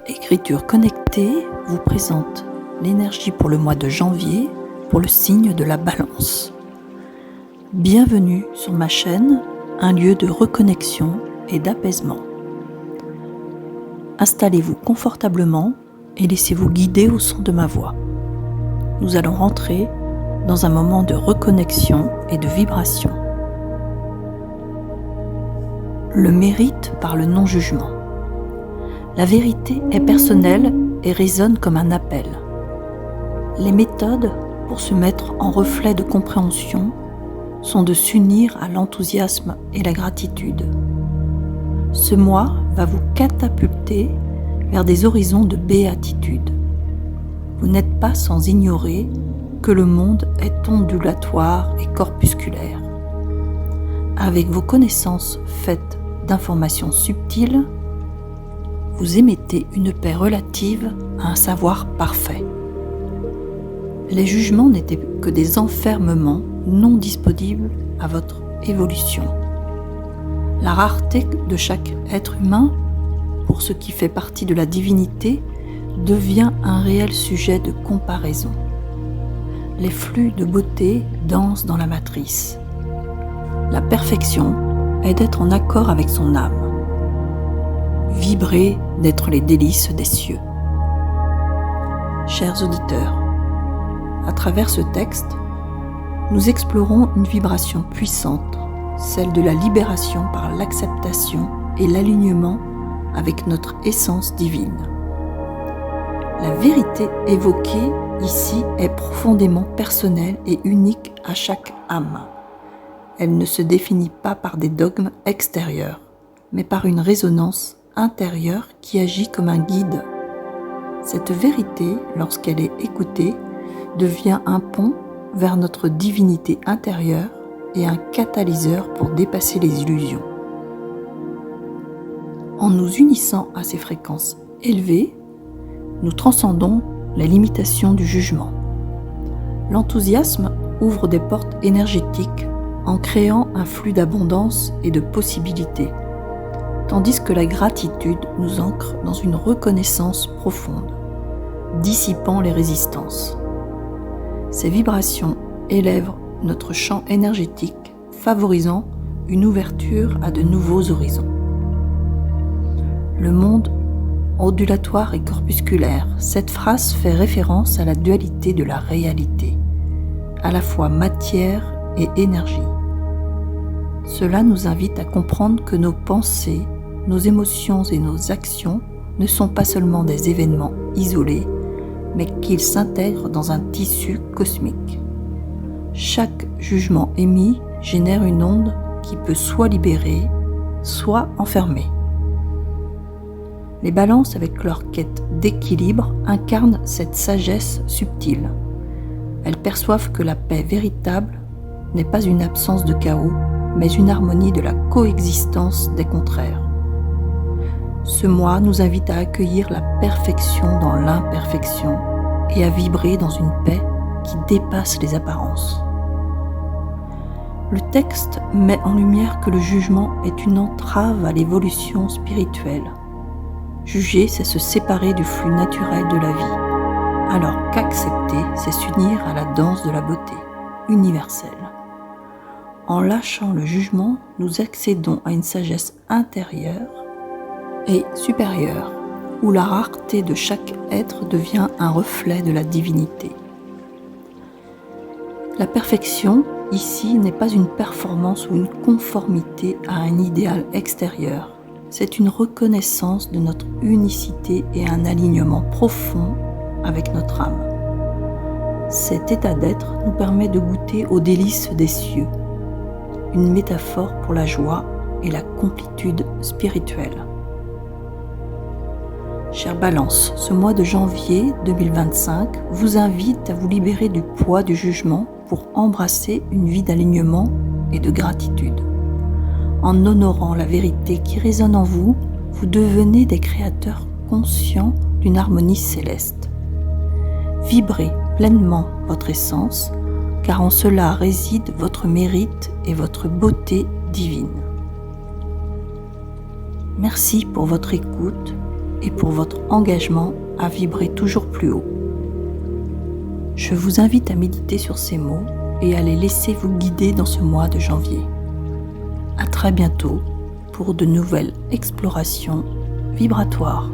Écriture connectée vous présente l'énergie pour le mois de janvier pour le signe de la Balance. Bienvenue sur ma chaîne, un lieu de reconnexion et d'apaisement. Installez-vous confortablement et laissez-vous guider au son de ma voix. Nous allons rentrer dans un moment de reconnexion et de vibration. Le mérite par le non-jugement. La vérité est personnelle et résonne comme un appel. Les méthodes pour se mettre en reflet de compréhension sont de s'unir à l'enthousiasme et la gratitude. Ce mois va vous catapulter vers des horizons de béatitude. Vous n'êtes pas sans ignorer que le monde est ondulatoire et corpusculaire. Avec vos connaissances faites d'informations subtiles, vous émettez une paix relative à un savoir parfait. Les jugements n'étaient que des enfermements non disponibles à votre évolution. La rareté de chaque être humain, pour ce qui fait partie de la divinité, devient un réel sujet de comparaison. Les flux de beauté dansent dans la matrice. La perfection est d'être en accord avec son âme. Vibrer d'être les délices des cieux. Chers auditeurs, à travers ce texte, nous explorons une vibration puissante, celle de la libération par l'acceptation et l'alignement avec notre essence divine. La vérité évoquée ici est profondément personnelle et unique à chaque âme. Elle ne se définit pas par des dogmes extérieurs, mais par une résonance intérieure qui agit comme un guide. Cette vérité, lorsqu'elle est écoutée, devient un pont vers notre divinité intérieure et un catalyseur pour dépasser les illusions. En nous unissant à ces fréquences élevées, nous transcendons les limitations du jugement. L'enthousiasme ouvre des portes énergétiques en créant un flux d'abondance et de possibilités, tandis que la gratitude nous ancre dans une reconnaissance profonde, dissipant les résistances. Ces vibrations élèvent notre champ énergétique, favorisant une ouverture à de nouveaux horizons. Le monde ondulatoire et corpusculaire, cette phrase fait référence à la dualité de la réalité, à la fois matière et énergie. Cela nous invite à comprendre que nos pensées, nos émotions et nos actions ne sont pas seulement des événements isolés, mais qu'ils s'intègrent dans un tissu cosmique. Chaque jugement émis génère une onde qui peut soit libérer, soit enfermer. Les balances, avec leur quête d'équilibre, incarnent cette sagesse subtile. Elles perçoivent que la paix véritable n'est pas une absence de chaos, mais une harmonie de la coexistence des contraires. Ce mois nous invite à accueillir la perfection dans l'imperfection et à vibrer dans une paix qui dépasse les apparences. Le texte met en lumière que le jugement est une entrave à l'évolution spirituelle. Juger, c'est se séparer du flux naturel de la vie, alors qu'accepter, c'est s'unir à la danse de la beauté universelle. En lâchant le jugement, nous accédons à une sagesse intérieure et supérieure, où la rareté de chaque être devient un reflet de la divinité. La perfection, ici, n'est pas une performance ou une conformité à un idéal extérieur. C'est une reconnaissance de notre unicité et un alignement profond avec notre âme. Cet état d'être nous permet de goûter aux délices des cieux, une métaphore pour la joie et la complétude spirituelle. Chère Balance, ce mois de janvier 2025 vous invite à vous libérer du poids du jugement pour embrasser une vie d'alignement et de gratitude. En honorant la vérité qui résonne en vous, vous devenez des créateurs conscients d'une harmonie céleste. Vibrez pleinement votre essence, car en cela réside votre mérite et votre beauté divine. Merci pour votre écoute et pour votre engagement à vibrer toujours plus haut. Je vous invite à méditer sur ces mots et à les laisser vous guider dans ce mois de janvier. À très bientôt pour de nouvelles explorations vibratoires.